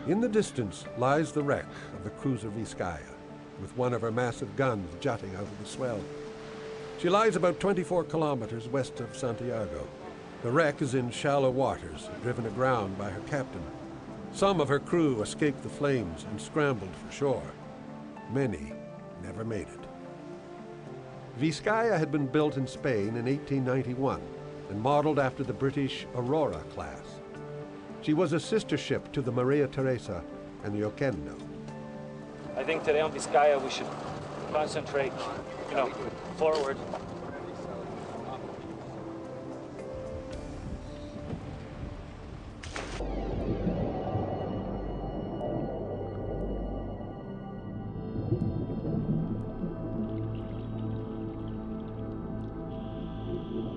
In the distance lies the wreck of the cruiser Vizcaya, with one of her massive guns jutting out of the swell. She lies about 24 kilometers west of Santiago. The wreck is in shallow waters, driven aground by her captain. Some of her crew escaped the flames and scrambled for shore. Many never made it. Vizcaya had been built in Spain in 1891 and modeled after the British Aurora class. She was a sister ship to the Maria Teresa and the Oquendo. I think today on Vizcaya we should concentrate, forward.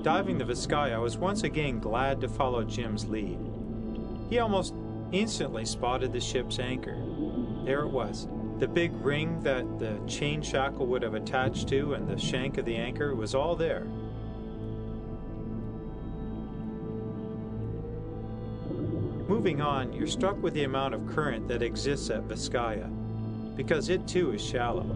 Diving the Vizcaya, I was once again glad to follow Jim's lead. He almost instantly spotted the ship's anchor. There it was. The big ring that the chain shackle would have attached to and the shank of the anchor was all there. Moving on, you're struck with the amount of current that exists at Vizcaya, because it too is shallow.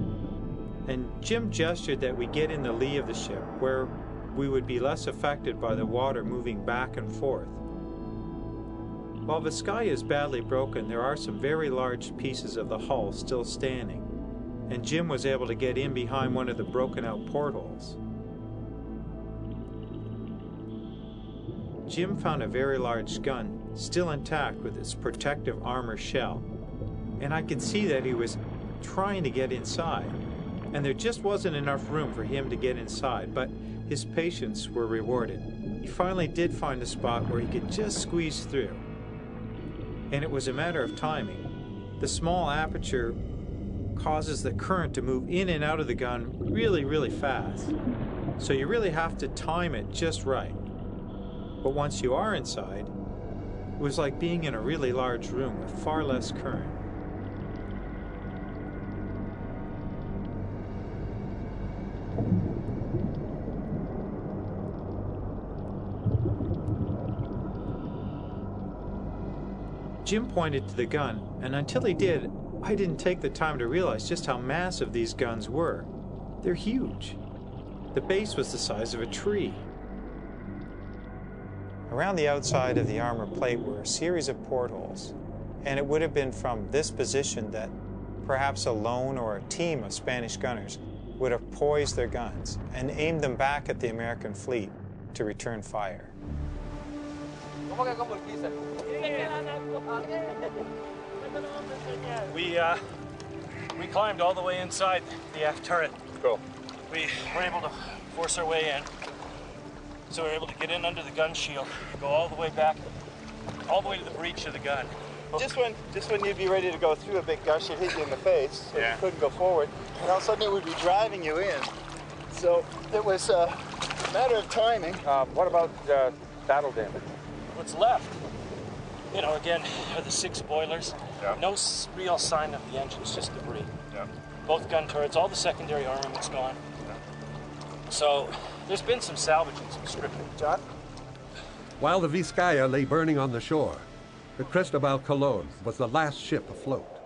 And Jim gestured that we get in the lee of the ship, where we would be less affected by the water moving back and forth. While Vizcaya is badly broken, there are some very large pieces of the hull still standing, and Jim was able to get in behind one of the broken out portholes. Jim found a very large gun, still intact with its protective armor shell, and I could see that he was trying to get inside, and there just wasn't enough room for him to get inside, but his patience were rewarded. He finally did find a spot where he could just squeeze through. And it was a matter of timing. The small aperture causes the current to move in and out of the gun really, really fast. So you really have to time it just right. But once you are inside, it was like being in a really large room with far less current. Jim pointed to the gun, and until he did, I didn't take the time to realize just how massive these guns were. They're huge. The base was the size of a tree. Around the outside of the armor plate were a series of portholes, and it would have been from this position that perhaps a lone or a team of Spanish gunners would have poised their guns and aimed them back at the American fleet to return fire. We climbed all the way inside the aft turret. Cool. We were able to force our way in, so we were able to get in under the gun shield, go all the way back, all the way to the breech of the gun. Just when you'd be ready to go through, a big gush would hit you in the face, so you couldn't go forward, and all of a sudden it would be driving you in. So it was a matter of timing. What about battle damage? What's left, again, are the 6 boilers. Yeah. No real sign of the engines, just debris. Yeah. Both gun turrets, all the secondary armament's gone. Yeah. So there's been some salvaging, some stripping. John? While the Vizcaya lay burning on the shore, the Cristobal Colon was the last ship afloat.